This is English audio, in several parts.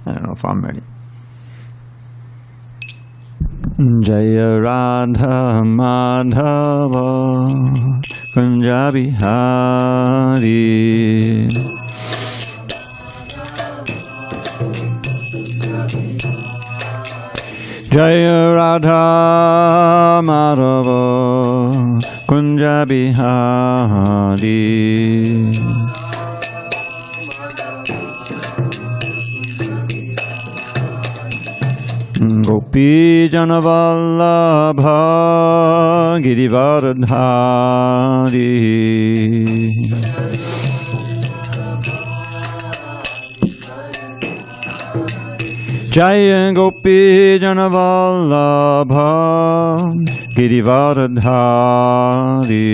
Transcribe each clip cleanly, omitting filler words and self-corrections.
I don't know if I'm ready. Jaya Radha Madhava Kunja Bihari Jaya Radha Madhava Kunja Bihari Gopi Janavallabha Girivardhari Jaya Gopi Janavallabha Girivardhari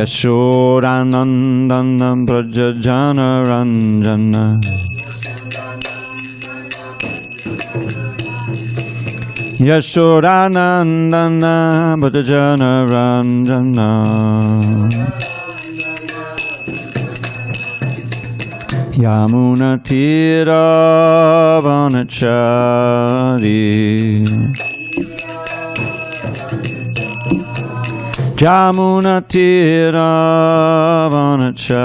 Yashodanandana Brajajana Ranjana Yashodanandana Brajajana Ranjana Yamuna Tira Vanachari Jamuna Tira Vanachari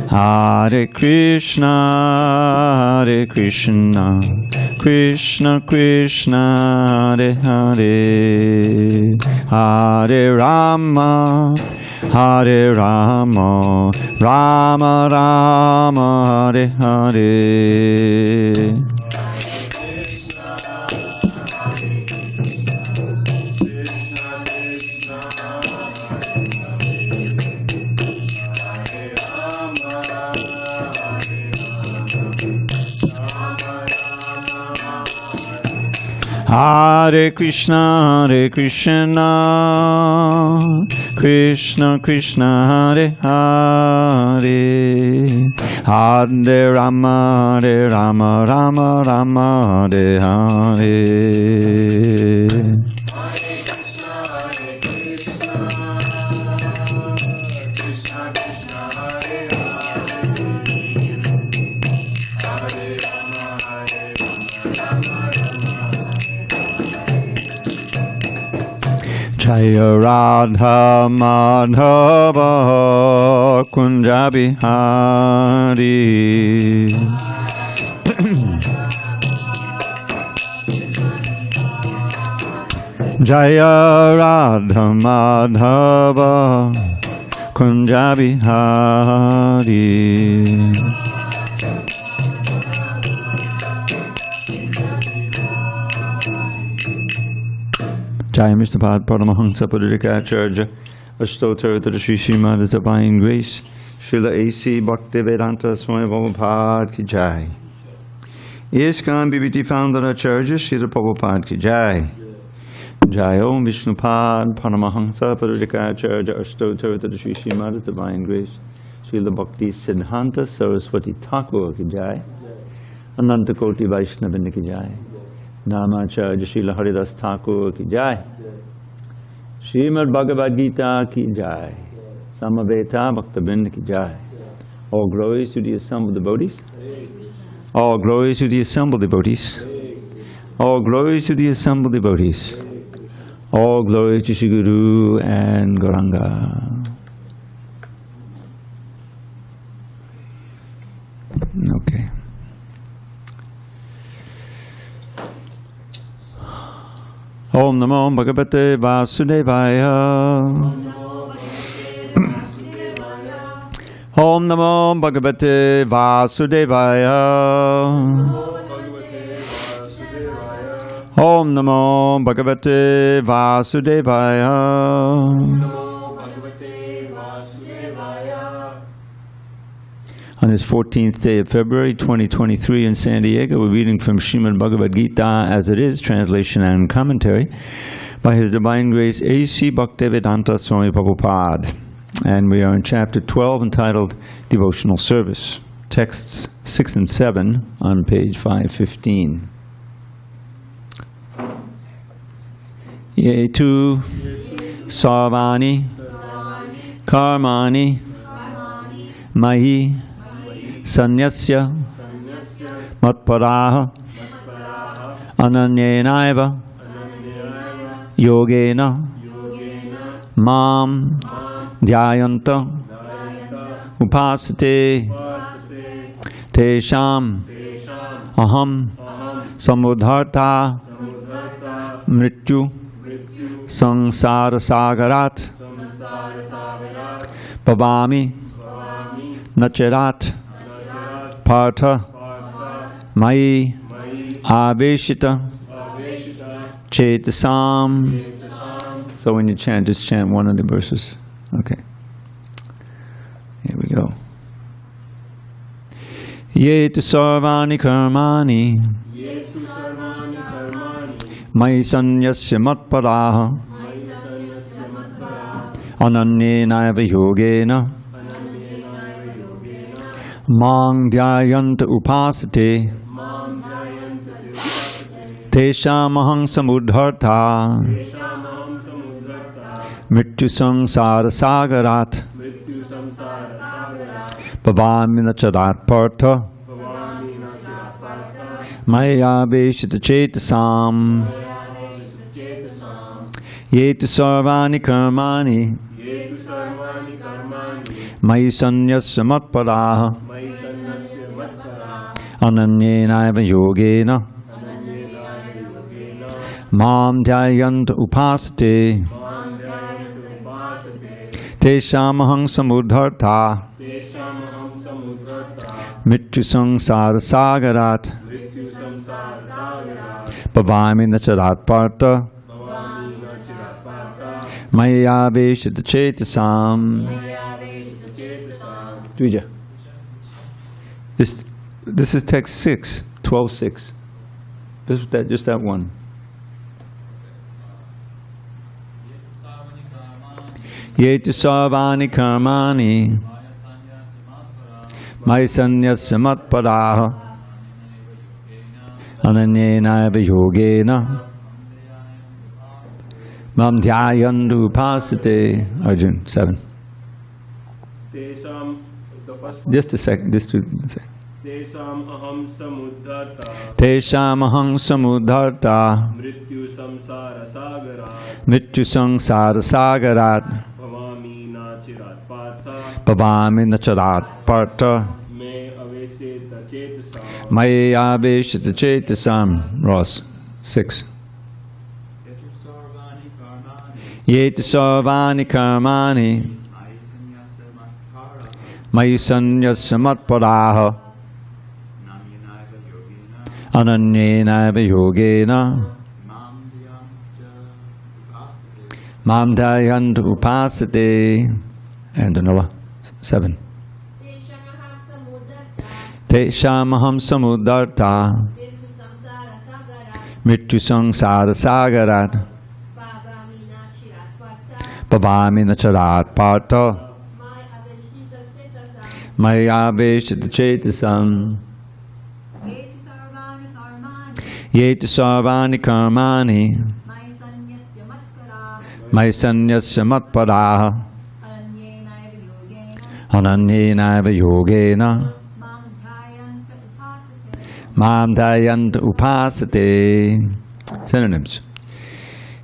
Hare Krishna Krishna Krishna Hare Hare Hare Rama Rama Rama Hare Hare Hare Krishna Krishna Krishna Hare Hare Hare Rama Rama Rama Hare Hare Jaya Radha Madhava Kunja Bihari Jaya Radha Madhava Kunja Bihari Jai Mr. Pad Paramahansa Purikacharya Astotra to the Sri Srimad is Divine Grace Srila A.C. Bhaktivedanta Swami Prabhupada Ki Jai ISKCON BBT Founder Acharya Srila Prabhupada Ki Jai Jai Om Vishnupad Paramahansa Purikacharya Astotra to the Sri Srimad is Divine Grace Srila Bhakti Siddhanta Saraswati Thakur Ki Jai Ananta Koti Vaishnavini Ki Jai Namacharya Srila Haridas Thakur Ki Jai Srimad Bhagavad Gita Ki Jai Samaveta Bhaktabinda Ki Jai All glories to the assembled devotees. All glories to the assembled devotees. All glories to the assembled devotees. All glories to Shri Guru and Gauranga. Okay. Om Namo Bhagavate Vasudevaya. Om Namo Bhagavate Vasudevaya. Om Namo Bhagavate Vasudevaya. On this 14th day of February 2023 in San Diego, we're reading from Srimad Bhagavad Gita as it is, translation and commentary by His Divine Grace A.C. Bhaktivedanta Swami Prabhupada. And we are in chapter 12 entitled Devotional Service. Texts 6 and 7 on page 515. Yetu sarvani karmani mahi sanyasya matparaha ananyenaiva yogena mam dhyayanta upasate tesham aham samudharta mrityu sangsara sagarat bhavami nacharat partha mai aveshita chetasam. So when you chant, just chant one of the verses. Okay. Here we go. Yetu sarvani karmani mai sanyasya matparaha ananyenaiva yogena mang dhyayanta upasate teshamaham samudharta mrityu sangsara sagarat bhavami nacharat partha maya veshita chetasam yetu sarvani karmani mai sanyasya matparaha ananyenaiva yogena mam dhyayanta upasate teshamaham samudharta mrityu sangsara sagarat bhavami nacharat partha maya veshita chetasam. Dvija. This is text 6, 12:6. Just that one. Yetu sarvani karmani mai sanyasya matparaha ananyenaiva yogena mam dhyayantu upasate. Arjun, 7. Just a second. Tesam aham samudharta mrityu sangsara sagarat bhavami nacharat partha maya aveshita chetasam. Ross, 6. Yetu sarvani karmani mai sanyasya matparaha ananyenaiva yogena mam dhyayanta upasate. And another 7. Teshamaham samudharta mrityu sangsara sagarat bhavami nacharat partha maya veshita chetasam. Yetu sarvani karmani mai sanyasya matparaha ananyenaiva yogena mam dhyayanta upasate. Synonyms.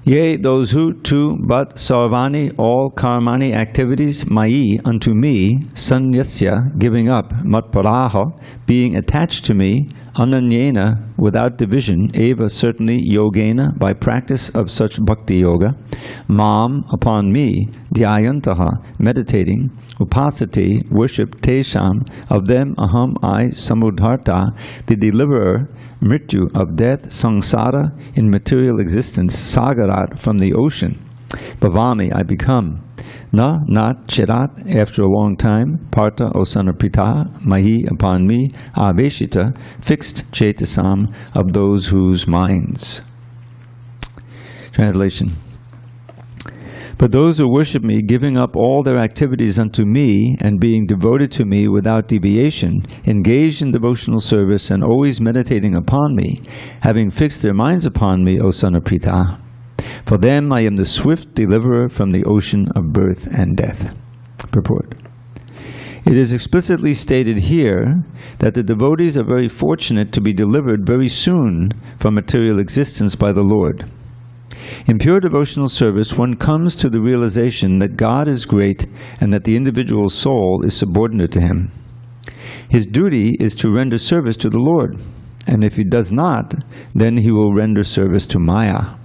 Yea, those who to but sarvani, all karmani activities, mai, unto me, sanyasya, giving up, matparaha, being attached to me, ananyena, without division, eva, certainly, yogena, by practice of such bhakti yoga, mam, upon me, dhyayantaha, meditating, upasate, worship, tesham, of them, aham, I, samudharta, the deliverer, mrityu, of death, sangsara, in material existence, sagarat, from the ocean, bhavami, I become, na, not, chirat, after a long time, partha, O son of Pritha, mahi, upon me, aveshita, fixed, chetasam, of those whose minds. Translation. But those who worship me, giving up all their activities unto me, and being devoted to me without deviation, engaged in devotional service, and always meditating upon me, having fixed their minds upon me, O son of Pritha, For them I am the swift deliverer from the ocean of birth and death. Purport. It is explicitly stated here that the devotees are very fortunate to be delivered very soon from material existence by the Lord. In pure devotional service, one comes to the realization that God is great and that the individual soul is subordinate to Him. His duty is to render service to the Lord, and if he does not, then he will render service to Maya.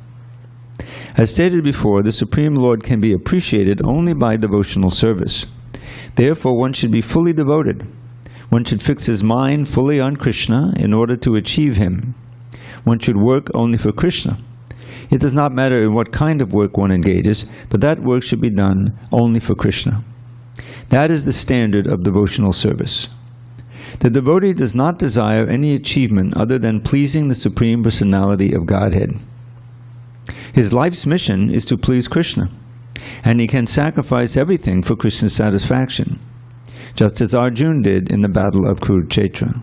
As stated before, the Supreme Lord can be appreciated only by devotional service. Therefore, one should be fully devoted. One should fix his mind fully on Krishna in order to achieve Him. One should work only for Krishna. It does not matter in what kind of work one engages, but that work should be done only for Krishna. That is the standard of devotional service. The devotee does not desire any achievement other than pleasing the Supreme Personality of Godhead. His life's mission is to please Krishna, and he can sacrifice everything for Krishna's satisfaction, just as Arjuna did in the battle of Kurukshetra.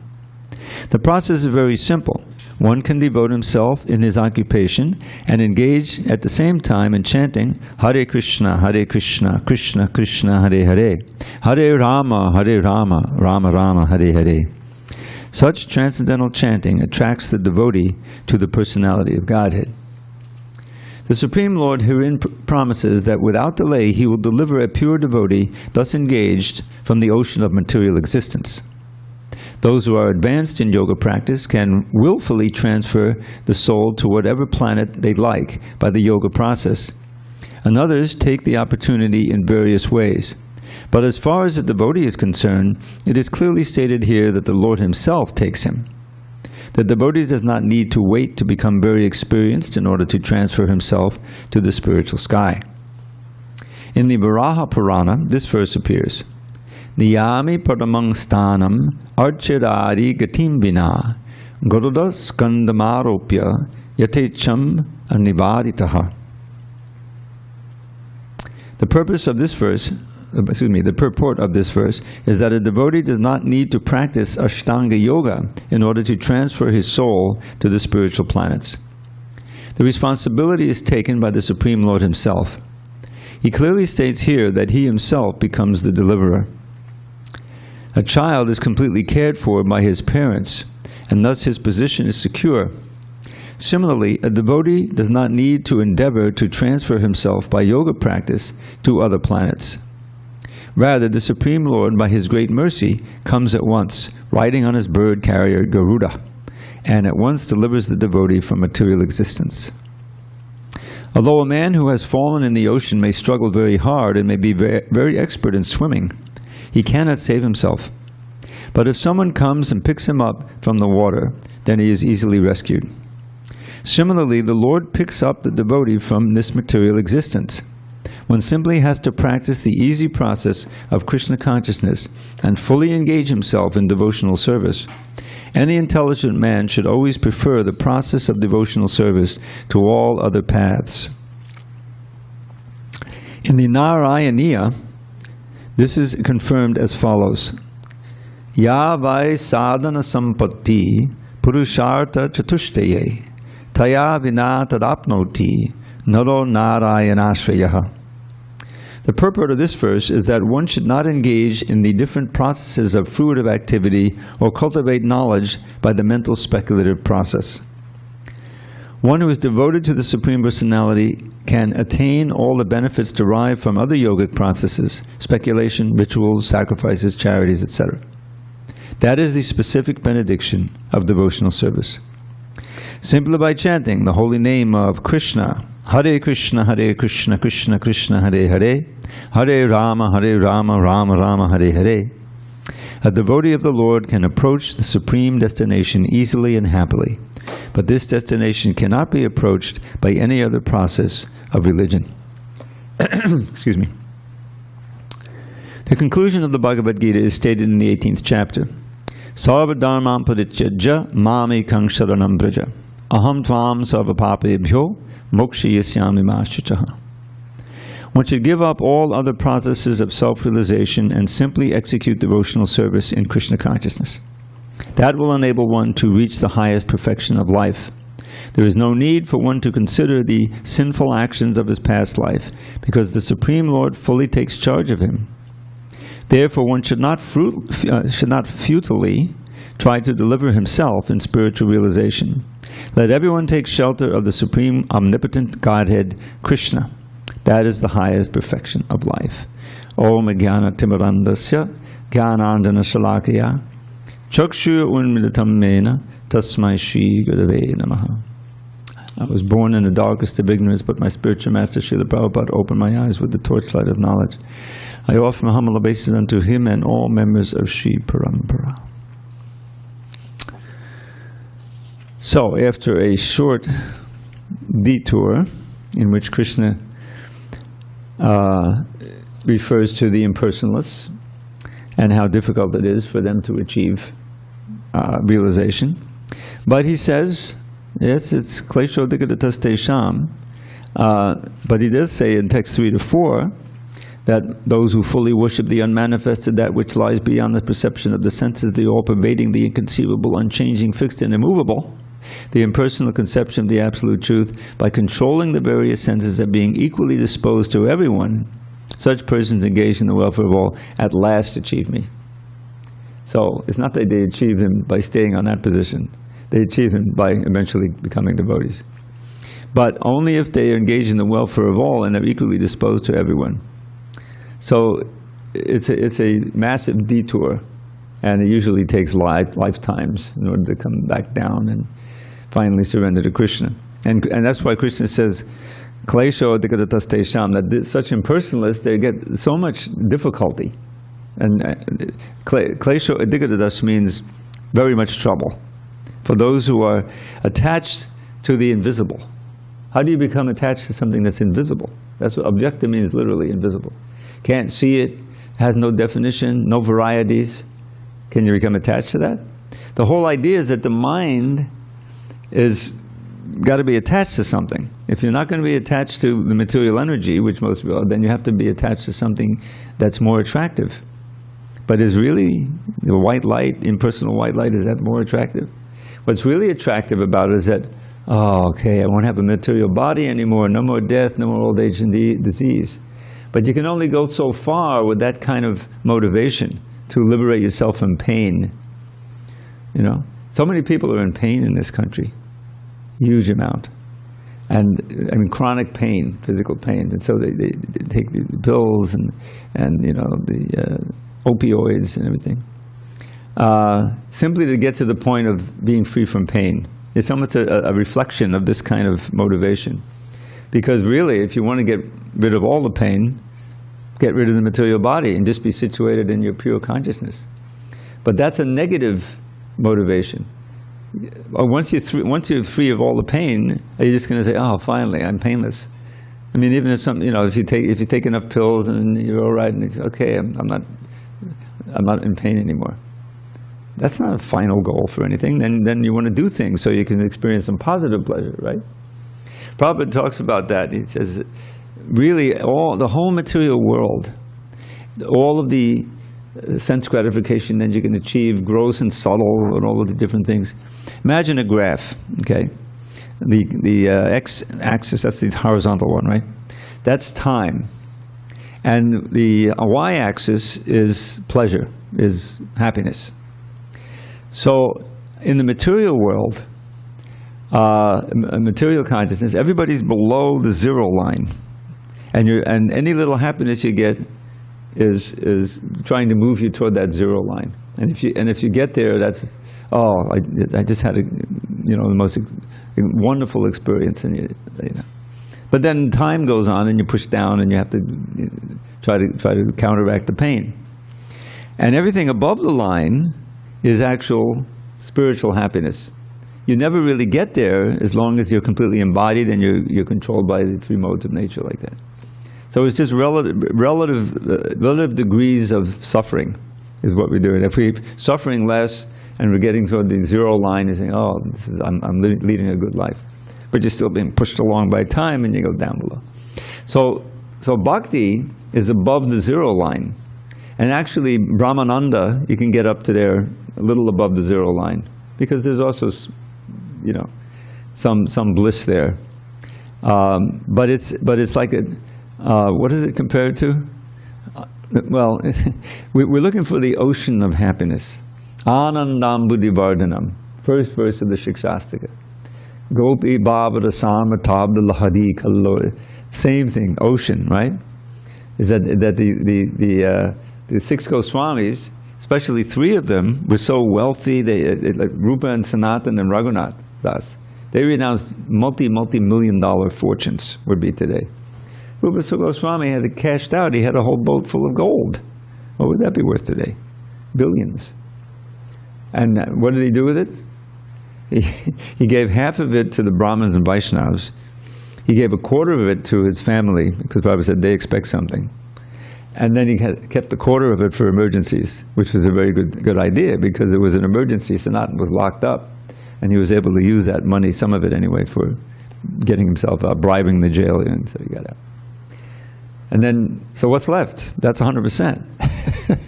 The process is very simple. One can devote himself in his occupation and engage at the same time in chanting Hare Krishna, Krishna Krishna, Hare Hare, Hare Rama, Rama Rama, Hare Hare. Such transcendental chanting attracts the devotee to the personality of Godhead. The Supreme Lord herein promises that without delay He will deliver a pure devotee thus engaged from the ocean of material existence. Those who are advanced in yoga practice can willfully transfer the soul to whatever planet they like by the yoga process, and others take the opportunity in various ways. But as far as the devotee is concerned, it is clearly stated here that the Lord Himself takes him. The devotee does not need to wait to become very experienced in order to transfer himself to the spiritual sky. In the Varaha Purana, this verse appears. Niyami paramang sthanam archirari gatim vina garuda skandamaropya yatecham anivaritaha. The purpose of this verse, the purport of this verse is that a devotee does not need to practice Ashtanga Yoga in order to transfer his soul to the spiritual planets. The responsibility is taken by the Supreme Lord Himself. He clearly states here that He Himself becomes the deliverer. A child is completely cared for by his parents, and thus his position is secure. Similarly, a devotee does not need to endeavor to transfer himself by yoga practice to other planets. Rather, the Supreme Lord, by His great mercy, comes at once, riding on His bird carrier Garuda, and at once delivers the devotee from material existence. Although a man who has fallen in the ocean may struggle very hard and may be very expert in swimming, he cannot save himself. But if someone comes and picks him up from the water, then he is easily rescued. Similarly, the Lord picks up the devotee from this material existence. One simply has to practice the easy process of Krishna consciousness and fully engage himself in devotional service. Any intelligent man should always prefer the process of devotional service to all other paths. In the Narayaniya, this is confirmed as follows. Ya vai sadhana sampatti purushartha chatushteye taya vina tadapnoti naro narayanashrayaha. The purport of this verse is that one should not engage in the different processes of fruitive activity or cultivate knowledge by the mental speculative process. One who is devoted to the Supreme Personality can attain all the benefits derived from other yogic processes, speculation, rituals, sacrifices, charities, etc. That is the specific benediction of devotional service. Simply by chanting the holy name of Krishna, Hare Krishna, Krishna Krishna, Hare Hare, Hare Rama, Rama Rama, Hare Hare, a devotee of the Lord can approach the supreme destination easily and happily. But this destination cannot be approached by any other process of religion. Excuse me. The conclusion of the Bhagavad Gita is stated in the 18th chapter. Sarva dharmam parityajya mamekang sharanam vraja aham tvam sarva papebhyo mokshayasyami mashuchaha. One should give up all other processes of self-realization and simply execute devotional service in Krishna consciousness. That will enable one to reach the highest perfection of life. There is no need for one to consider the sinful actions of his past life, because the Supreme Lord fully takes charge of him. Therefore, one should not futilely try to deliver himself in spiritual realization. Let everyone take shelter of the Supreme Omnipotent Godhead, Krishna. That is the highest perfection of life. Om Jnana Timirandasya Jnanandana Shalakaya Chakshu Unmilitam Mena Tasmai Shri Gurave Namaha. I was born in the darkest of ignorance, but my spiritual master Srila Prabhupada opened my eyes with the torchlight of knowledge. I offer my humble obeisance unto him and all members of Sri Parampara. So, after a short detour in which Krishna refers to the impersonalists and how difficult it is for them to achieve realization, but he says, yes, it's klesho digadatas tesham, but he does say in text 3 to 4 that those who fully worship the unmanifested, that which lies beyond the perception of the senses, the all-pervading, the inconceivable, unchanging, fixed, and immovable, the impersonal conception of the absolute truth, by controlling the various senses and being equally disposed to everyone, such persons engaged in the welfare of all at last achieve me. So it's not that they achieve him by staying on that position. They achieve him by eventually becoming devotees. But only if they are engaged in the welfare of all and are equally disposed to everyone. So it's a massive detour, and it usually takes lifetimes in order to come back down and finally surrender to Krishna. And that's why Krishna says, Klesho adhikadatas tesham, that such impersonalists, they get so much difficulty. And Klesho adhikadatas means very much trouble. For those who are attached to the invisible. How do you become attached to something that's invisible? That's what objecta means, literally invisible. Can't see it, has no definition, no varieties. Can you become attached to that? The whole idea is that the mind is got to be attached to something. If you're not going to be attached to the material energy, which most people are, then you have to be attached to something that's more attractive. But is really the white light, impersonal white light, is that more attractive? What's really attractive about it is that, oh, okay, I won't have a material body anymore, no more death, no more old age and disease. But you can only go so far with that kind of motivation to liberate yourself from pain. You know, so many people are in pain in this country, huge amount, and I mean chronic pain, physical pain, and so they take the pills and you know the opioids and everything, simply to get to the point of being free from pain. It's almost a reflection of this kind of motivation. Because really, if you want to get rid of all the pain, get rid of the material body and just be situated in your pure consciousness. But that's a negative motivation. Once you're free of all the pain, are you just going to say, "Oh, finally, I'm painless"? I mean, even if something, you know, if you take enough pills and you're all right, and it's okay, I'm not in pain anymore. That's not a final goal for anything. Then you want to do things so you can experience some positive pleasure, right? Prabhupada talks about that. He says, really, the whole material world, all of the sense gratification that you can achieve, gross and subtle, and all of the different things. Imagine a graph, okay? The x-axis, that's the horizontal one, right? That's time. And the y-axis is pleasure, is happiness. So, in the material world, material consciousness, everybody's below the zero line, and any little happiness you get is trying to move you toward that zero line. And if you get there, that's I just had the most wonderful experience, and you know. But then time goes on, and you push down, and you have to try to counteract the pain. And everything above the line is actual spiritual happiness. You never really get there as long as you're completely embodied and you're controlled by the three modes of nature like that. So it's just relative degrees of suffering is what we're doing. If we're suffering less and we're getting toward the zero line, you're saying, "Oh, I'm leading a good life," but you're still being pushed along by time, and you go down below. So bhakti is above the zero line, and actually Brahmananda, you can get up to there a little above the zero line, because there's also, some bliss there. But it's like what is it compared to? Well, we're looking for the ocean of happiness. Anandam buddhivardhanam. First verse of the Shikshastika. Gopi bhavada samartabda lahari kallo. Same thing, ocean, right? Is that the six Goswamis, especially three of them, were so wealthy. Like Rupa and Sanatan and Raghunath Das, they renounced multi-million-dollar fortunes would be today. Rupa Goswami had it cashed out. He had a whole boat full of gold. What would that be worth today? Billions. And what did he do with it? He gave half of it to the Brahmins and Vaishnavas. He gave a quarter of it to his family, because Prabhupada said they expect something. And then he kept a quarter of it for emergencies, which was a very good idea, because it was an emergency. Sanatan was locked up, and he was able to use that money, some of it anyway, for getting himself out, bribing the jailer, and so he got out. And then, so what's left? That's 100%.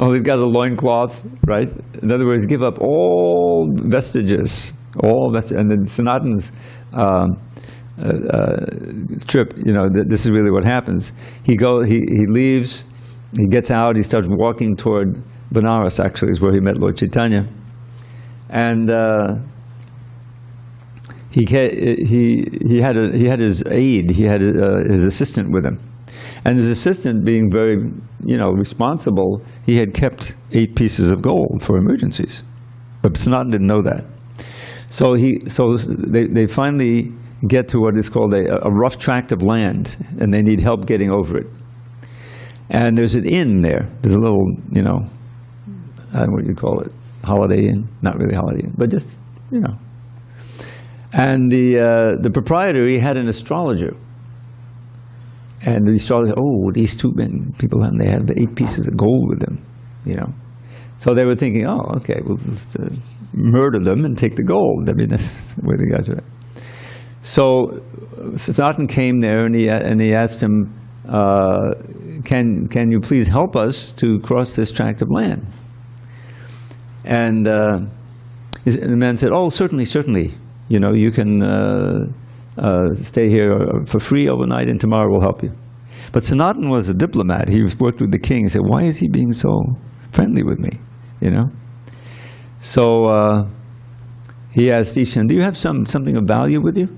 Oh, he's got a loincloth, right? In other words, give up all vestiges, and then Sanatan's trip, this is really what happens. He leaves, he gets out, he starts walking toward Benares, actually, is where he met Lord Chaitanya. And he had his aide, he had his assistant with him. And his assistant, being very, responsible, he had kept 8 pieces of gold for emergencies. But Sanatan didn't know that. So they finally get to what is called a rough tract of land, and they need help getting over it. And there's an inn there. There's a little, I don't know what you call it, Holiday Inn. Not really Holiday Inn, but just, And the proprietor, he had an astrologer. And the astrologer, these two people, and they have 8 pieces of gold with them, So they were thinking, okay, we'll just murder them and take the gold. I mean, that's the way the guys are. So Sanatan came there, and he asked him, can you please help us to cross this tract of land? And the man said, certainly. You can stay here for free overnight, and tomorrow we'll help you. But Sanatan was a diplomat. He worked with the king. He said, why is he being so friendly with me? So he asked Ishan, do you have something of value with you?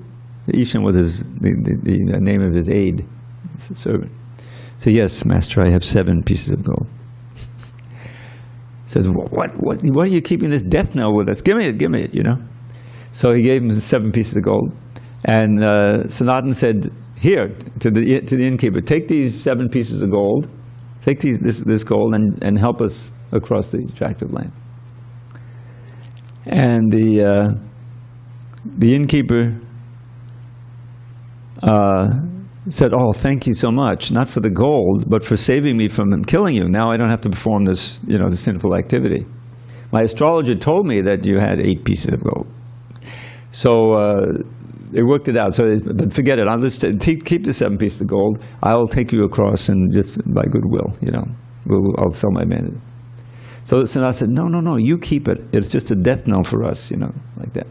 Ishan was the name of his aide, his servant. He said, yes, master, I have 7 pieces of gold. He says, what are you keeping this death knell with us? Give me it, So he gave him 7 pieces of gold. And Sanatan said, here, to the innkeeper, take these 7 pieces of gold, take this gold, and help us across the tract of land. And the innkeeper said, thank you so much, not for the gold, but for saving me from him killing you. Now I don't have to perform this, this sinful activity. My astrologer told me that you had 8 pieces of gold. So they worked it out. But forget it. I'll just keep the 7 pieces of gold. I'll take you across, and just by goodwill, I'll sell my man. So Sanatan said, no, you keep it. It's just a death knell for us, like that.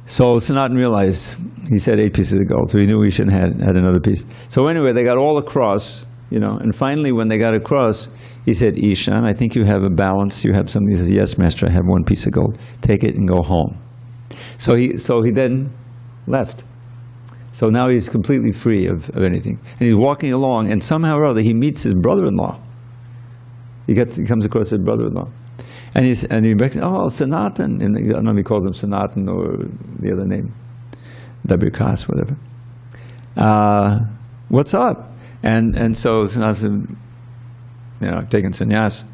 So Sanatan realized, he said 8 pieces of gold, so he knew he shouldn't have had another piece. So anyway, they got all across, and finally when they got across, he said, Ishan, I think you have a balance. You have something. He says, yes, master, I have 1 piece of gold. Take it and go home. So he then left. So now he's completely free of anything. And he's walking along, and somehow or other he meets his brother-in-law. He comes across his brother-in-law. And he recognizes, Sanatan. And I don't know if he calls him Sanatan or the other name, Dabirkas, whatever. What's up? And so Sanatan said, taking sannyas.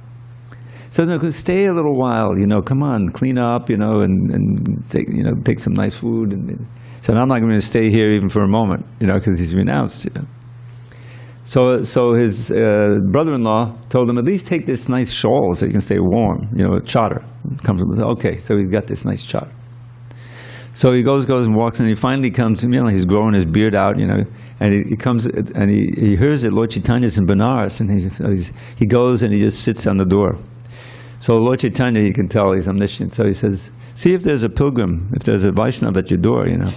So stay a little while, come on, clean up, and take some nice food. And said, I'm not going to stay here even for a moment, because he's renounced. So his brother-in-law told him, at least take this nice shawl so you can stay warm, a chadar. Okay, so he's got this nice chadar. So he goes and walks, and he finally comes, he's growing his beard out, and he comes, and he hears that Lord Chaitanya's in Benares, and he goes and he just sits on the door. So Lord Chaitanya, you can tell he's omniscient. So he says, see if there's a pilgrim, if there's a Vaishnava at your door, you know.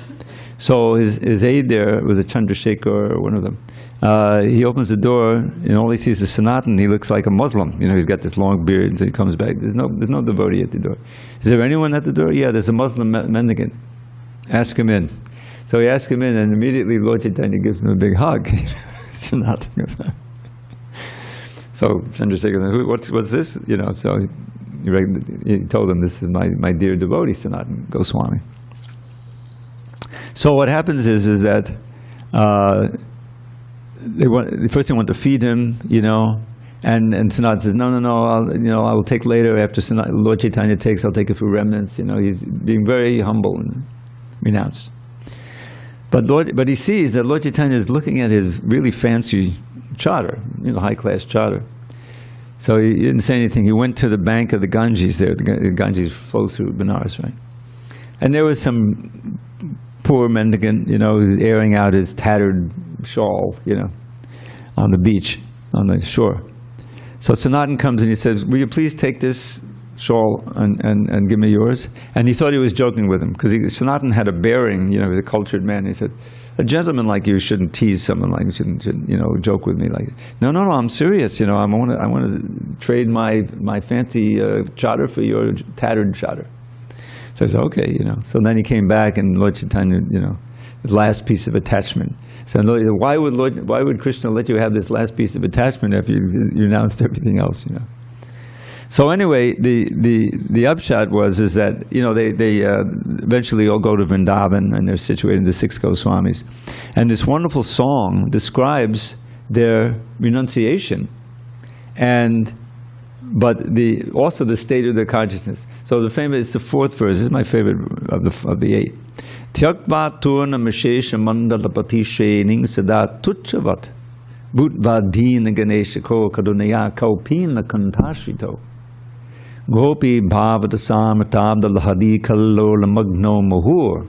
So his aide there was a Chandrasekhar, or one of them. He opens the door, and all he sees is Sanatan. He looks like a Muslim. You know, he's got this long beard, and so he comes back. There's no devotee at the door. Is there anyone at the door? Yeah, there's a Muslim mendicant. Ask him in. So he asks him in, and immediately Lord Chaitanya gives him a big hug. Sanatan. So Chandrasekhar said, what's this? You know, so he told him, this is my dear devotee, Sanatan Goswami. So what happens is that first they want to feed him, you know, and Sanatan says, no, I will take later after Lord Chaitanya takes, I'll take a few remnants. You know, he's being very humble and renounced. But he sees that Lord Chaitanya is looking at his really fancy chadar, you know, high-class chadar. So he didn't say anything. He went to the bank of the Ganges there. The Ganges flows through Benares, right? And there was some poor mendicant, you know, who's airing out his tattered shawl, you know, on the beach, on the shore. So Sanatan comes and he says, will you please take this shawl and give me yours? And he thought he was joking with him, because Sanatan had a bearing, you know, he was a cultured man. He said, a gentleman like you shouldn't tease someone like you, shouldn't you know, joke with me like, no, I'm serious, you know, I want to trade my fancy chadar for your tattered chadar. So I said, okay, you know. So then he came back, and Lord Chaitanya, you know, the last piece of attachment. So why would Krishna let you have this last piece of attachment after you renounced everything else, you know? So anyway, the upshot is that, you know, they eventually all go to Vrindavan, and they're situated in the 6 Goswamis. And this wonderful song describes their renunciation, but also the state of their consciousness. So it's the 4th verse. This is my favorite of the 8. Tyakva turna mashesha mandala patishening sada tuchavat bhutvadina ganeshako kadunaya kaupina kantashito gopi bhavata samratabda lahadi kallola magno muhur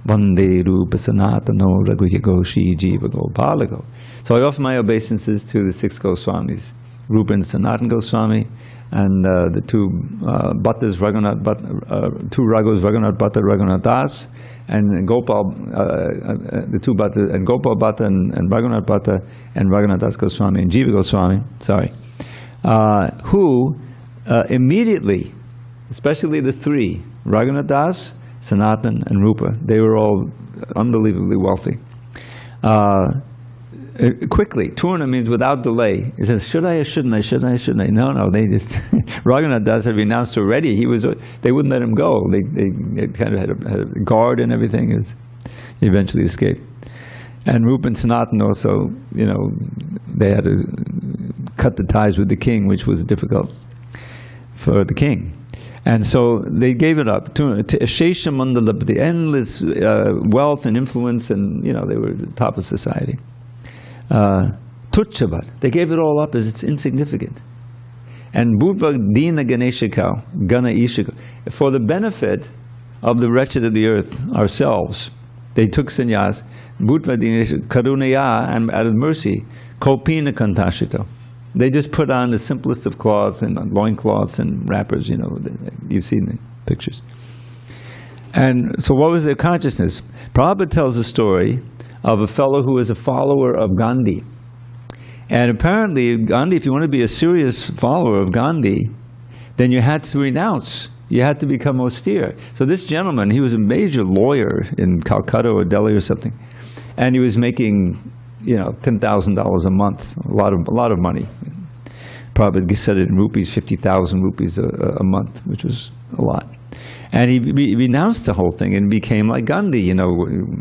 vande rupa sanatano raghuyagoshi jiva gopalago. So I offer my obeisances to the 6 Goswamis, Rupa and Sanatan Goswami, and the two Bhattas, two Raghus, Raghunath Bhatta, Raghunath Das, and Gopal, the two Bhattas, and Gopal Bhatta and Raghunath Bhatta, and Raghunath Das Goswami and Jiva Goswami, who immediately, especially the 3, Raghunath Das, Sanatan, and Rupa, they were all unbelievably wealthy. Quickly, Turna means without delay. He says, should I or shouldn't I? Should I or shouldn't I? No, they just, Raghunath Das had renounced already. They wouldn't let him go. They kind of had a guard and everything. He eventually escaped. And Rupa and Sanatan also, you know, they had to cut the ties with the king, which was difficult for the king. And so they gave it up. To Shesha Mandala, the endless wealth and influence, and, you know, they were the top of society. Tuchavat, they gave it all up as it's insignificant. And Bhutva Dina Ganeshakau, Gana Ishaka, for the benefit of the wretched of the earth, ourselves, they took sannyas, Bhutva Dina Karunaya, and out of mercy, Kopina Kantashito. They just put on the simplest of cloths and loincloths and wrappers, you know, you've seen the pictures. And so what was their consciousness? Prabhupada tells a story of a fellow who was a follower of Gandhi. And apparently, Gandhi, if you want to be a serious follower of Gandhi, then you had to renounce. You had to become austere. So this gentleman, he was a major lawyer in Calcutta or Delhi or something. And he was making, you know, $10,000 a month, a lot of money. Prabhupada said it in rupees, 50,000 rupees a month, which was a lot. And he renounced the whole thing and became like Gandhi, you know,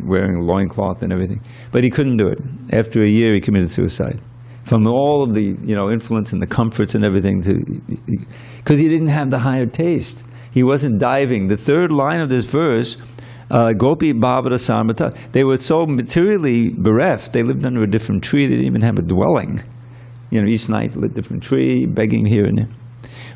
wearing a loincloth and everything. But he couldn't do it. After a year, he committed suicide. From all of the, you know, influence and the comforts and everything, because he didn't have the higher taste. He wasn't diving. The 3rd line of this verse, Gopi Bhavata Samrata, they were so materially bereft, they lived under a different tree, they didn't even have a dwelling. You know, each night lit a different tree, begging here and there.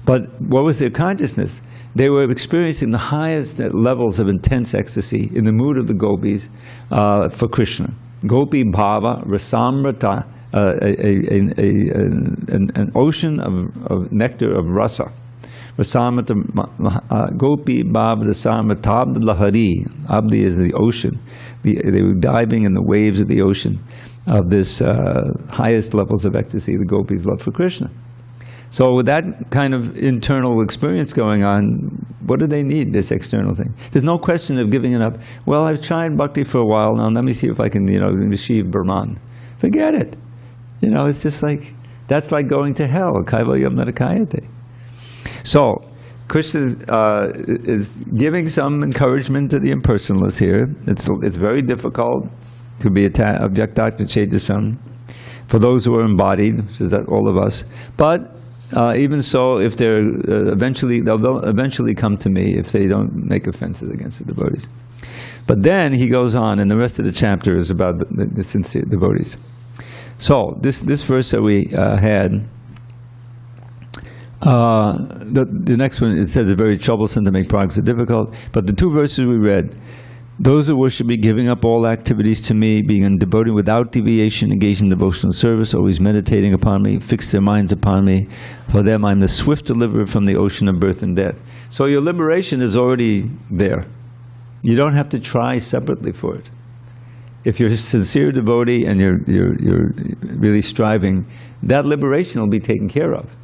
But what was their consciousness? They were experiencing the highest levels of intense ecstasy in the mood of the gopis for Krishna. Gopi Bhava Rasamrata, an ocean of nectar of rasa. Rasamata Gopi Bhavada Samatabd Lahari. Abdi is the ocean. They were diving in the waves of the ocean of this highest levels of ecstasy, the gopis' love for Krishna. So with that kind of internal experience going on, what do they need, this external thing? There's no question of giving it up. Well, I've tried bhakti for a while now, let me see if I can, achieve Brahman. Forget it. It's just like, that's like going to hell. Kaivalyam narakayate. So, Krishna is giving some encouragement to the impersonalists here. It's very difficult to be avyakta chedasam for those who are embodied, which is that all of us. But even so, if they're they'll eventually come to me if they don't make offenses against the devotees. But then he goes on, and the rest of the chapter is about the sincere devotees. So this verse that we had, the next one, it says it's very troublesome to make progress is difficult. But the two verses we read, those who worship me, giving up all activities to me, being devoted without deviation, engaged in devotional service, always meditating upon me, fix their minds upon me. For them I'm the swift deliverer from the ocean of birth and death. So your liberation is already there. You don't have to try separately for it. If you're a sincere devotee and you're really striving, that liberation will be taken care of.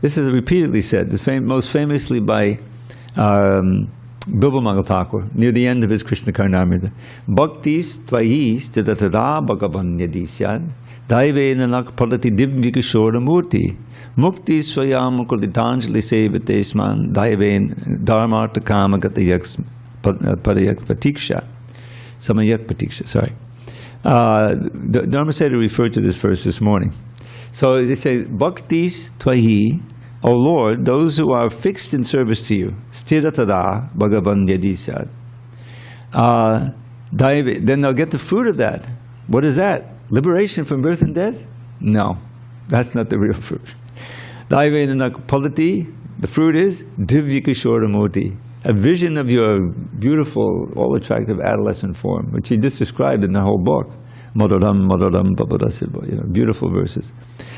This is repeatedly said, most famously by Bilvamangal Thakur, near the end of his Krishna Karnamrita. Bhaktis tvayis tidatada bhagavadgita daive nanak palati divvikishora murti mukti swayam kulitanjali sevatesman daive dharmartha kama gatayak patiksha. Samayak patiksha, sorry. Dharma Seta referred to this verse this morning. So they say, Bhaktis tvahi, O Lord, those who are fixed in service to you, stiratada bhagavadgita. Then they'll get the fruit of that. What is that? Liberation from birth and death? No, that's not the real fruit. Daivenanak palati, the fruit is divyakishora murti, a vision of your beautiful, all-attractive adolescent form, which he just described in the whole book. Modoram, modoram, babadasiva, beautiful verses.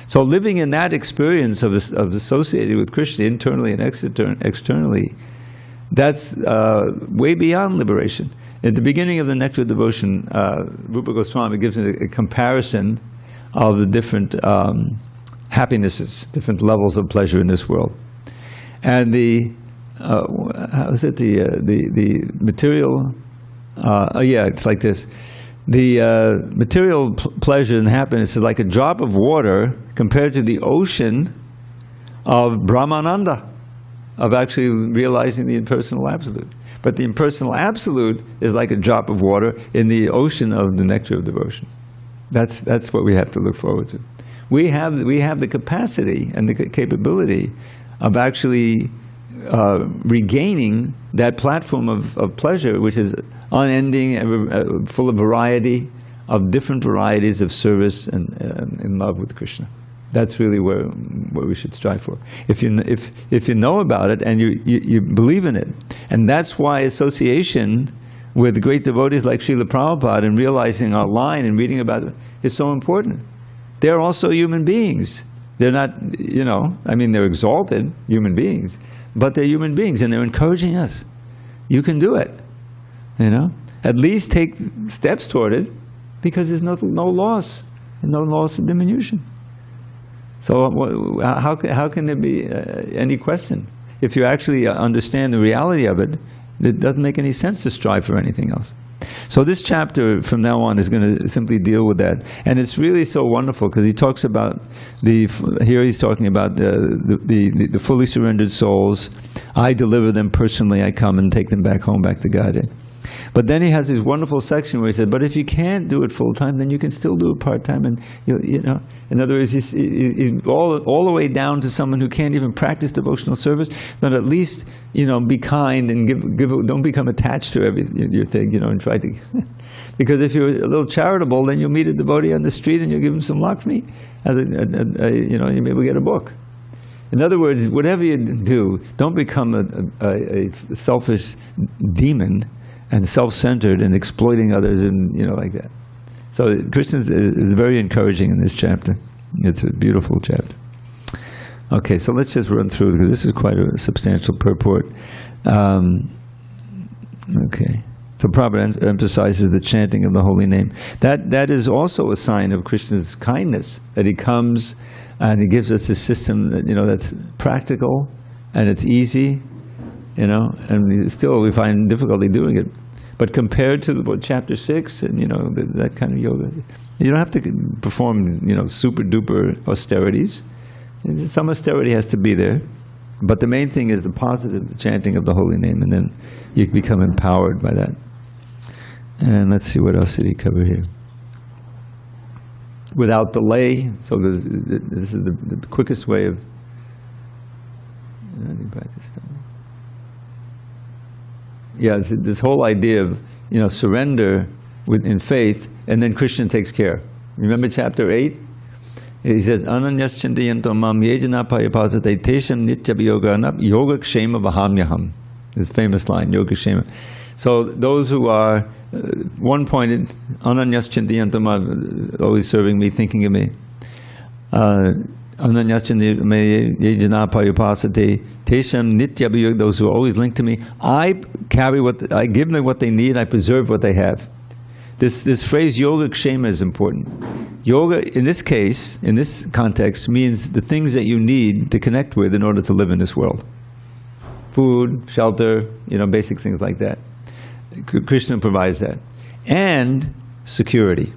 So living in that experience of associated with Krishna internally and externally, that's way beyond liberation. At the beginning of the Nectar of Devotion, Rupa Goswami gives a comparison of the different happinesses, different levels of pleasure in this world. And how is it, the material, it's like this. The material pleasure and happiness is like a drop of water compared to the ocean of Brahmananda, of actually realizing the impersonal absolute. But the impersonal absolute is like a drop of water in the ocean of the nectar of devotion. That's what we have to look forward to. We have the capacity and the capability of actually regaining that platform of pleasure, which is unending, full of variety, of different varieties of service and in love with Krishna. That's really what we should strive for. If you know about it and you believe in it, and that's why association with great devotees like Srila Prabhupada and realizing our line and reading about it is so important. They're also human beings. They're not, they're exalted human beings, but they're human beings and they're encouraging us. You can do it, At least take steps toward it, because there's no loss, and no loss of diminution. So how can there be any question? If you actually understand the reality of it, it doesn't make any sense to strive for anything else. So this chapter from now on is going to simply deal with that. And it's really so wonderful because he talks about here he's talking about the fully surrendered souls. I deliver them personally, I come and take them back home, back to Godhead. But then he has this wonderful section where he said, but if you can't do it full-time, then you can still do it part-time. And, in other words, he's all the way down to someone who can't even practice devotional service, but at least, be kind and don't become attached to your thing, and try to... Because if you're a little charitable, then you'll meet a devotee on the street and you'll give him some Lakshmi, you may able to get a book. In other words, whatever you do, don't become a selfish demon and self-centered and exploiting others and like that. So Krishna is very encouraging in this chapter. It's a beautiful chapter. Okay, so let's just run through, because this is quite a substantial purport. Okay. So Prabhupada emphasizes the chanting of the holy name. That is also a sign of Krishna's kindness, that he comes and he gives us a system that, that's practical and it's easy, and still we find difficulty doing it. But compared to chapter 6 and that kind of yoga, you don't have to perform super duper austerities. Some austerity has to be there, but the main thing is the positive, the chanting of the holy name, and then you become empowered by that. And let's see, what else did he cover here? Without delay. So this is the quickest way of practice. Yeah, this whole idea of surrender in faith, and then Krishna takes care. Remember chapter 8? He says, Ananyas chintayanto mam yejana payapasate tesham nityabhiyoganap yogakshema vahamyaham. This famous line, yogakshema. So those who are one-pointed, Ananyas chintayanto mam, always serving me, thinking of me. Ananyas yejana payapasate tesham nityabhiyog, those who are always linked to me. I give them what they need, I preserve what they have. This phrase yogakshema is important. Yoga, in this case, in this context, means the things that you need to connect with in order to live in this world. Food, shelter, basic things like that. Krishna provides that. And security.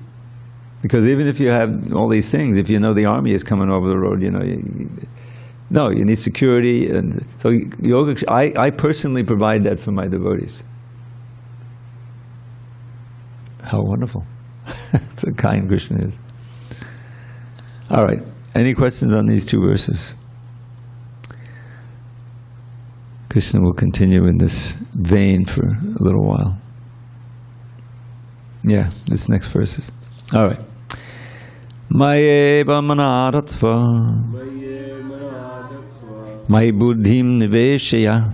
Because even if you have all these things, if the army is coming over the road, you need security. And so yoga, I personally provide that for my devotees. How wonderful. That's how kind Krishna is. All right. Any questions on these two verses? Krishna will continue in this vein for a little while. Yeah, this next verses. All right. Mayeva manadatsva Mai buddhim niveshaya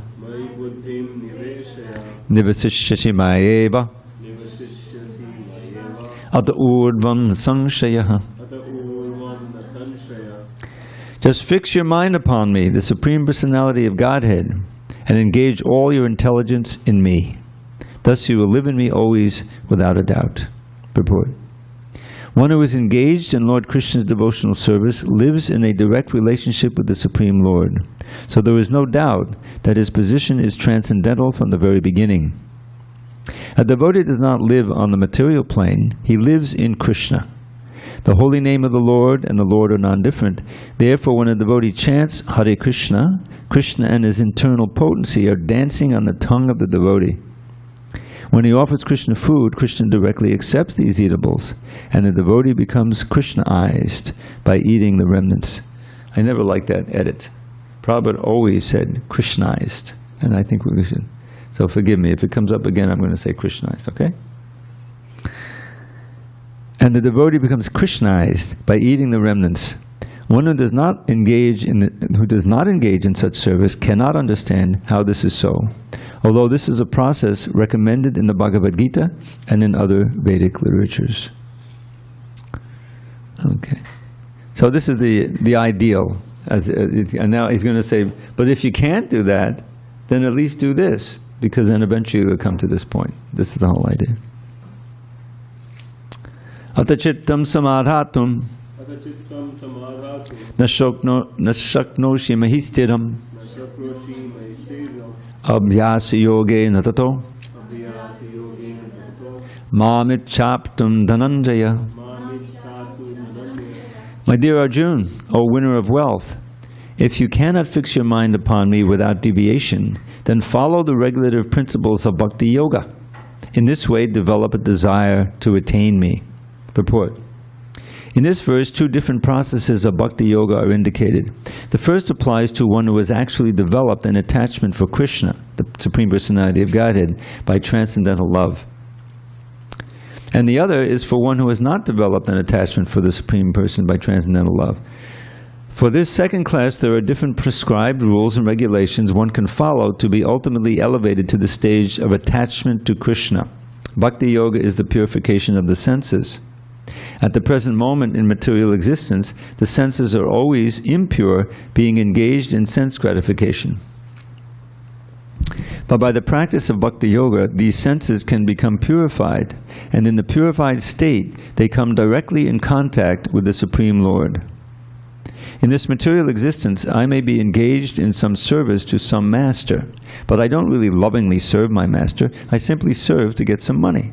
Nivasishyasi mayeva Ata urdvam sanshaya. Just fix your mind upon me, the Supreme Personality of Godhead, and engage all your intelligence in me. Thus you will live in me always without a doubt. Purport. One who is engaged in Lord Krishna's devotional service lives in a direct relationship with the Supreme Lord. So there is no doubt that his position is transcendental from the very beginning. A devotee does not live on the material plane, he lives in Krishna. The holy name of the Lord and the Lord are non-different. Therefore, when a devotee chants Hare Krishna, Krishna and his internal potency are dancing on the tongue of the devotee. When he offers Krishna food, Krishna directly accepts these eatables, and the devotee becomes Krishnaized by eating the remnants. I never liked that edit. Prabhupada always said Krishnaized, and I think we should. So forgive me, if it comes up again, I'm going to say Krishnaized, okay? And the devotee becomes Krishnaized by eating the remnants. One who does not engage in such service cannot understand how this is so, although this is a process recommended in the Bhagavad Gita and in other Vedic literatures. Okay, so this is the ideal. And now he's going to say, but if you can't do that, then at least do this, because then eventually you'll come to this point. This is the whole idea. Atachittam samadhatum nashaknoshi mahistiram abhyasa yoge natato mamit chaptum dhananjaya. My dear Arjun, O winner of wealth, if you cannot fix your mind upon me without deviation, then follow the regulative principles of Bhakti Yoga. In this way, develop a desire to attain me. Purport. In this verse, two different processes of Bhakti Yoga are indicated. The first applies to one who has actually developed an attachment for Krishna, the Supreme Personality of Godhead, by transcendental love. And the other is for one who has not developed an attachment for the Supreme Person by transcendental love. For this second class, there are different prescribed rules and regulations one can follow to be ultimately elevated to the stage of attachment to Krishna. Bhakti Yoga is the purification of the senses. At the present moment in material existence, the senses are always impure, being engaged in sense gratification. But by the practice of Bhakti Yoga, these senses can become purified, and in the purified state, they come directly in contact with the Supreme Lord. In this material existence, I may be engaged in some service to some master, but I don't really lovingly serve my master. I simply serve to get some money.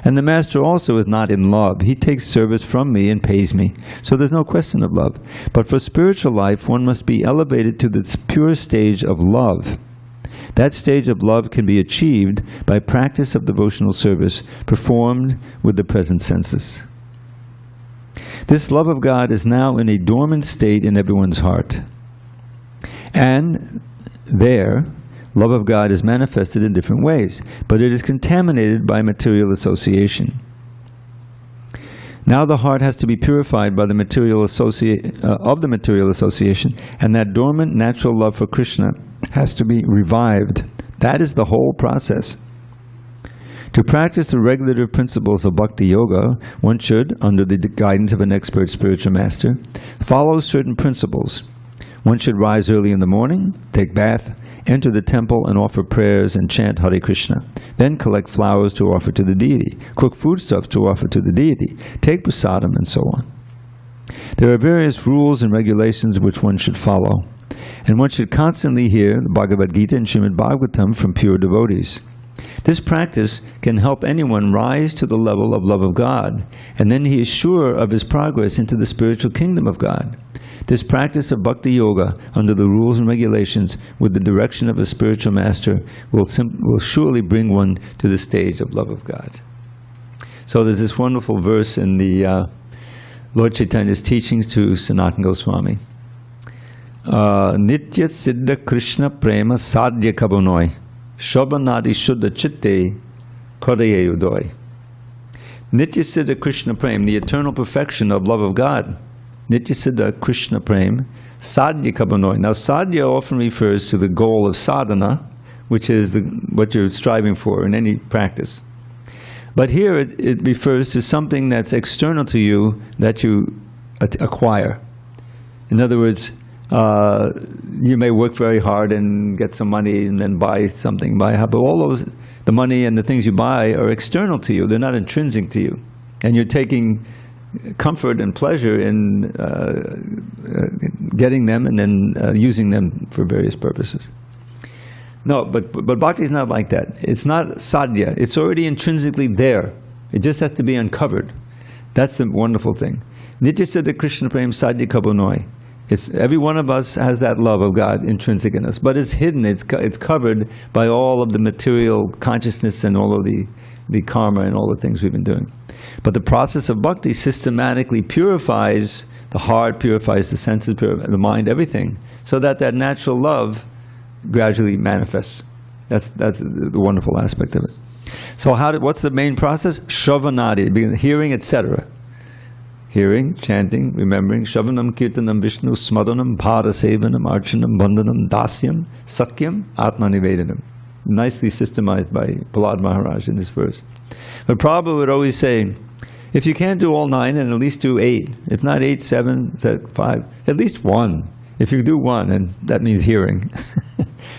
And the master also is not in love. He takes service from me and pays me. So there's no question of love. But for spiritual life, one must be elevated to this pure stage of love. That stage of love can be achieved by practice of devotional service performed with the present senses. This love of God is now in a dormant state in everyone's heart. And there, love of God is manifested in different ways, but it is contaminated by material association. Now the heart has to be purified by the material association, and that dormant natural love for Krishna has to be revived. That is the whole process. To practice the regulative principles of Bhakti Yoga, one should, under the guidance of an expert spiritual master, follow certain principles. One should rise early in the morning, take bath, enter the temple and offer prayers and chant Hare Krishna. Then collect flowers to offer to the deity, cook foodstuffs to offer to the deity, take prasadam, and so on. There are various rules and regulations which one should follow, and one should constantly hear the Bhagavad Gita and Srimad Bhagavatam from pure devotees. This practice can help anyone rise to the level of love of God, and then he is sure of his progress into the spiritual kingdom of God. This practice of Bhakti Yoga, under the rules and regulations, with the direction of a spiritual master, will surely bring one to the stage of love of God. So there's this wonderful verse in the Lord Chaitanya's teachings to Sanatana Goswami. Nitya Siddha Krishna Prema Sadhya Kabunoi Shobhanadi Shuddha Chitte Kodaye Udoi. Nitya Siddha Krishna Prema, the eternal perfection of love of God. Nitya Siddha Krishna Prema Sadhya Kabunoi. Now sadhya often refers to the goal of sadhana, which is what you're striving for in any practice. But here it refers to something that's external to you that you acquire. In other words, you may work very hard and get some money and then buy something. But all those, the money and the things you buy are external to you. They're not intrinsic to you. And you're taking comfort and pleasure in getting them and then using them for various purposes. No, but bhakti is not like that. It's not sadhya. It's already intrinsically there. It just has to be uncovered. That's the wonderful thing. Nitya Siddha Krishna Prem Sadhya Kabunoi. Every one of us has that love of God intrinsic in us, but it's hidden. It's covered by all of the material consciousness and all of the karma and all the things we've been doing. But the process of bhakti systematically purifies the heart, purifies the senses, purifies the mind, everything, so that natural love gradually manifests. That's the wonderful aspect of it. So what's the main process? Shravanadi, hearing, etc. Hearing, chanting, remembering, Shravanam, Kirtanam, Vishnu, Smadanam, Bharasevanam, Archanam, Vandanam, Dasyam, Sakyam, Atmanivedanam. Nicely systemized by Prahlad Maharaj in this verse. But Prabhupada would always say, if you can't do all 9, then at least do 8. If not 8, 7, 5, at least 1. If you do 1, and that means hearing,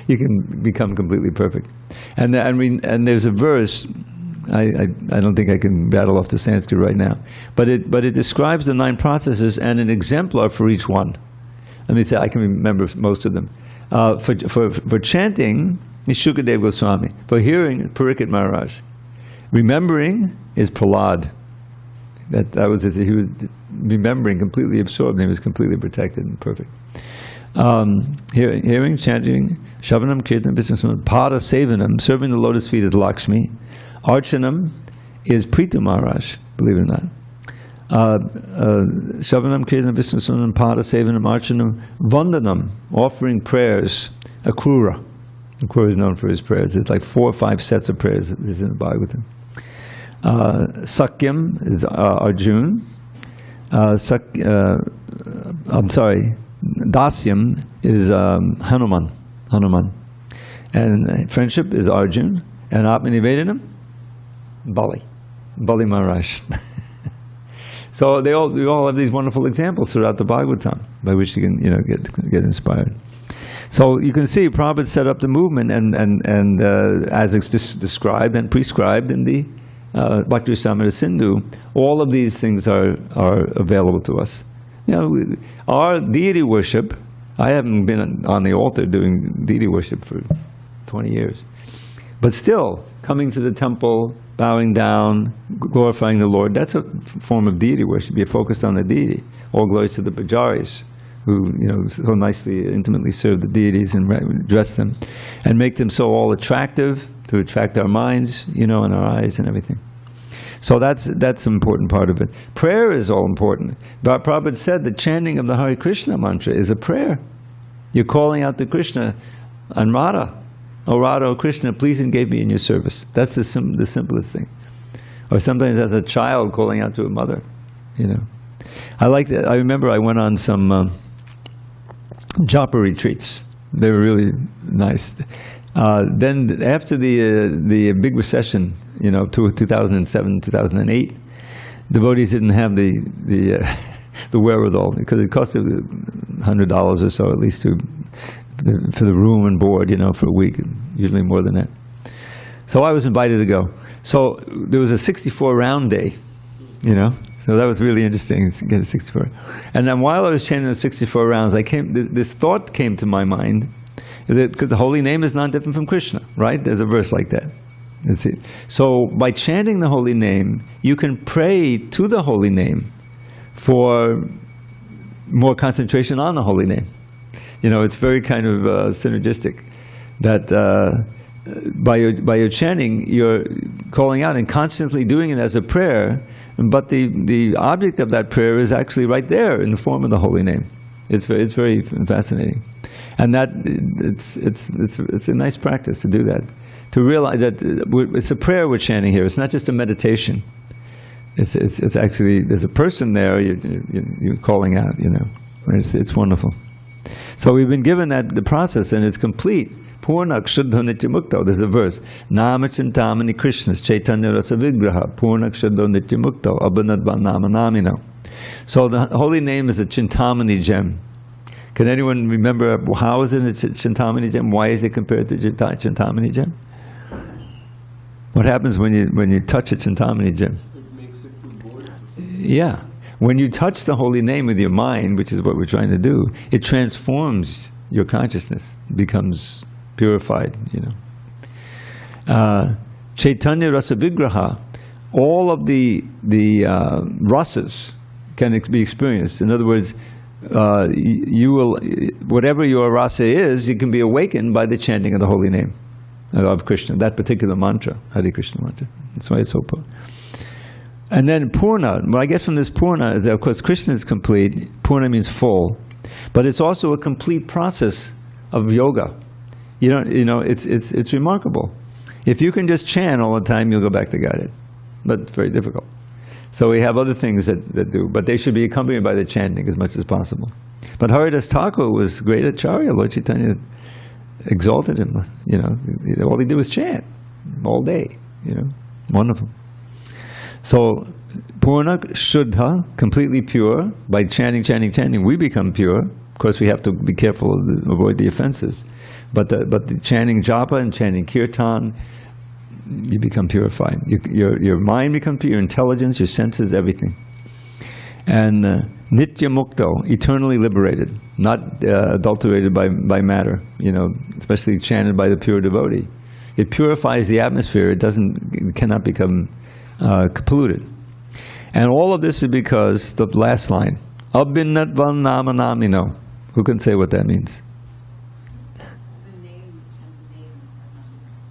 you can become completely perfect. And there's a verse, I don't think I can rattle off the Sanskrit right now, but it describes the 9 processes and an exemplar for each one. Let me say, I can remember most of them. For chanting is Shukadev Goswami. For hearing, Parikshit Maharaj. Remembering is Prahlad. That was it. He was remembering, completely absorbed, and he was completely protected and perfect. Hearing, chanting, Shavanam, Kirtanam, Visnasam, Pada Sevanam, serving the lotus feet is Lakshmi. Archanam is Prita Maharaj, believe it or not. Shavanam, Kirtanam, Visnasam, Pada Sevanam, Archanam, Vandanam, offering prayers, Akrura. Akrura is known for his prayers. There's like 4 or 5 sets of prayers that is in the Bhagavatam. Sakyam is Arjuna. Dasyam is Hanuman. And friendship is Arjuna. And Atmanivedanam, Bali Maharaj. So we all have these wonderful examples throughout the Bhagavatam by which you can get inspired. So you can see Prabhupada set up the movement and as it's described and prescribed in the Bhakti-rasamrita Sindhu, all of these things are available to us. Our deity worship, I haven't been on the altar doing deity worship for 20 years. But still, coming to the temple, bowing down, glorifying the Lord, that's a form of deity worship. You're focused on the deity. All glories to the pujaris, who so nicely, intimately serve the deities and dress them, and make them so all attractive, to attract our minds, and our eyes and everything. So that's an important part of it. Prayer is all important. But Prabhupada said the chanting of the Hare Krishna mantra is a prayer. You're calling out to Krishna and Radha. Oh Radha, oh Krishna, please engage me in your service. That's the simplest thing. Or sometimes as a child calling out to a mother, I like that. I remember I went on some japa retreats. They were really nice. Then after the big recession, 2007, 2008, devotees didn't have the wherewithal, because it costed $100 or so at least for the room and board, for a week, usually more than that. So I was invited to go. So there was a 64 round day, so that was really interesting to get a 64. And then while I was chanting the 64 rounds, this thought came to my mind, that the holy name is not different from Krishna, right? There's a verse like that. That's it. So by chanting the holy name, you can pray to the holy name for more concentration on the holy name. It's very kind of synergistic. That by your chanting, you're calling out and constantly doing it as a prayer, but the object of that prayer is actually right there in the form of the holy name. It's very fascinating. And that it's a nice practice to do that, to realize that it's a prayer we're chanting here. It's not just a meditation. It's actually, there's a person there. You're calling out. It's wonderful. So we've been given the process, and it's complete. Purnak Shuddha Nityamukta. There's a verse. Nama Chintamani Krishnas Chaitanya Rasa Vigraha Purnak Shuddha Nityamukta Abhinadva Nama Namino. So the holy name is a Chintamani gem. Can anyone remember how is it a Chintamani gem? Why is it compared to Chintamani gem? What happens when you touch a Chintamani gem? It makes it too bold. Yeah. When you touch the holy name with your mind, which is what we're trying to do, it transforms your consciousness, becomes purified, Chaitanya Rasa Vigraha, all of the rasas can be experienced. In other words, you will, whatever your rasa is, you can be awakened by the chanting of the holy name of Krishna, that particular mantra, Hare Krishna mantra. That's why it's so powerful. And then Purna, what I get from this Purna is that, of course, Krishna is complete. Purna means full, but it's also a complete process of yoga. It's remarkable. If you can just chant all the time, you'll go back to Godhead, but it's very difficult. So we have other things that do, but they should be accompanied by the chanting as much as possible. But Haridas Thakur was great acharya. Lord Chaitanya exalted him. All he did was chant all day. Wonderful. So Purnak Shuddha, completely pure. By chanting, we become pure. Of course, we have to be careful to avoid the offenses. But the chanting japa and chanting kirtan, you become purified. Your mind becomes pure, your intelligence, your senses, everything. And nitya mukto, eternally liberated, not adulterated by matter, especially chanted by the pure devotee. It purifies the atmosphere. It cannot become polluted. And all of this is because the last line, Abhinatvan Nama Namino. Who can say what that means?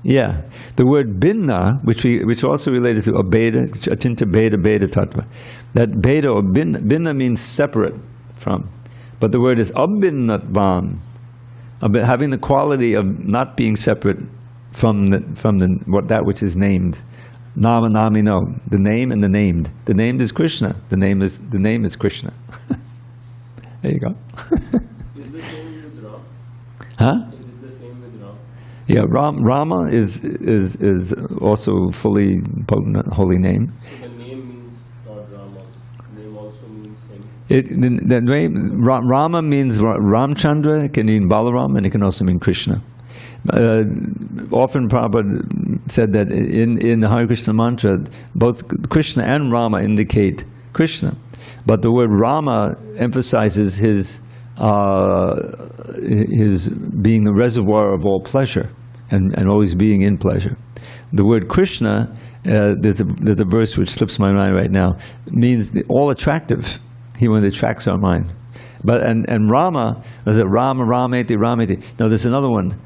Yeah, the word binna, which also related to abeda, achinta beda tattva. That beda or binna means separate from, but the word is abhinnatvan, having the quality of not being separate from that which is named. Nama namino, the name and the named. The named is Krishna. The name is Krishna. There you go. Is the same with Ram? Huh? Is it the same with Ram? Yeah, Rama is also fully potent holy name. So the name means Lord Rama. Name The name Rama means Ramchandra. It can mean Balaram, and it can also mean Krishna. Often Prabhupada said that in the Hare Krishna mantra, both Krishna and Rama indicate Krishna, but the word Rama emphasizes his being the reservoir of all pleasure and always being in pleasure. The word Krishna, there's a verse which slips my mind right now, means all attractive. He one that attracts our mind. But and Rama, is it Rama, Rameti, Rameti? No, there's another one.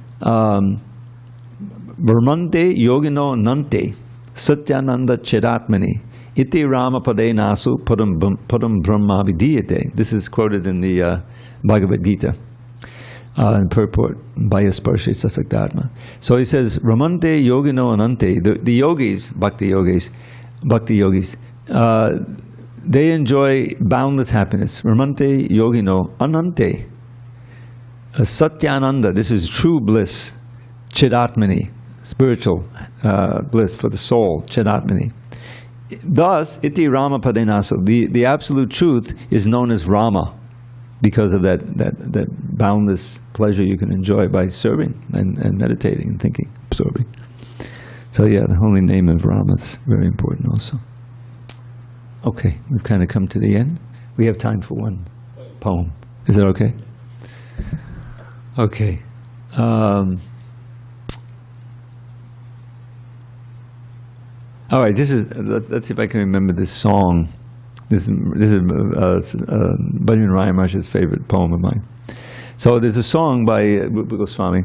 Brahmante yogino nante satyananda chiratmani iti Rama pade nasu padam brahma vidiyate. This is quoted in the Bhagavad Gita. In purport, Bayasparshe Sasaktatma. So he says, Ramante yogino anante, the yogis, bhakti yogis, they enjoy boundless happiness. Ramante yogino anante. Satyananda, this is true bliss. Chidatmani, spiritual bliss for the soul, Chidatmani. Thus, iti Rama padenaso, the absolute truth is known as Rama, because of that boundless pleasure you can enjoy by serving and meditating and thinking, absorbing. So yeah, the holy name of Rama is very important also. Okay, we've kind of come to the end. We have time for one poem. Is that okay? Okay. All right, let's see if I can remember this song. This is Bhajan Raya Maharaj's favorite poem of mine. So there's a song by Goswami.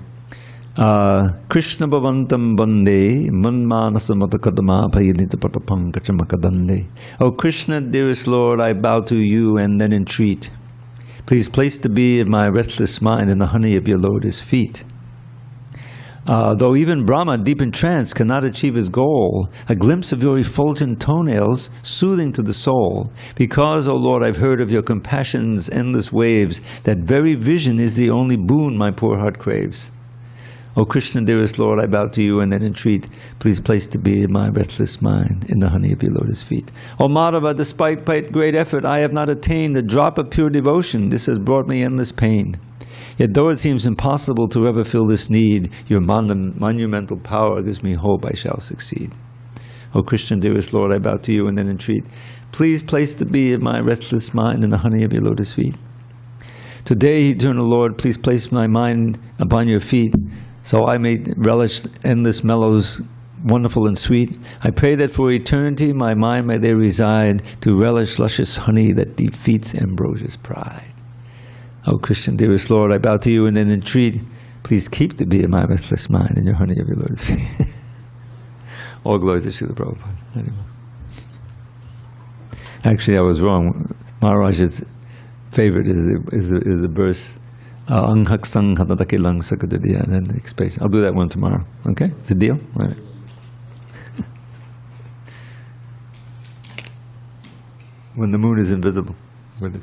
Krishna bhavantam bande manmanasa matakadama payadita patapankachamakadandehi. Oh Krishna, dearest Lord, I bow to you and then entreat. Please place the bee of my restless mind in the honey of your lotus feet. Though even Brahma, deep in trance, cannot achieve his goal, a glimpse of your effulgent toenails, soothing to the soul. Because, O Lord, I've heard of your compassion's endless waves, that very vision is the only boon my poor heart craves. O Krishna, dearest Lord, I bow to you and then entreat, please place the bee of my restless mind in the honey of your lotus feet. O Madhava, despite great effort, I have not attained a drop of pure devotion. This has brought me endless pain. Yet though it seems impossible to ever fill this need, your monumental power gives me hope I shall succeed. O Krishna, dearest Lord, I bow to you and then entreat, please place the bee of my restless mind in the honey of your lotus feet. Today, eternal Lord, please place my mind upon your feet, so I may relish endless mellows, wonderful and sweet. I pray that for eternity my mind may there reside, to relish luscious honey that defeats ambrosia's pride. O Krishna, dearest Lord, I bow to you and then entreat, please keep the bee of my restless mind in your honey of your lotus feet. All glory to Srila Prabhupada. Anyway. Actually, I was wrong. Maharaj's favorite is the verse, Anghak sang hatatake lang sakadadiya, and then explains. I'll do that one tomorrow. Okay? It's a deal? All right. When the moon is invisible.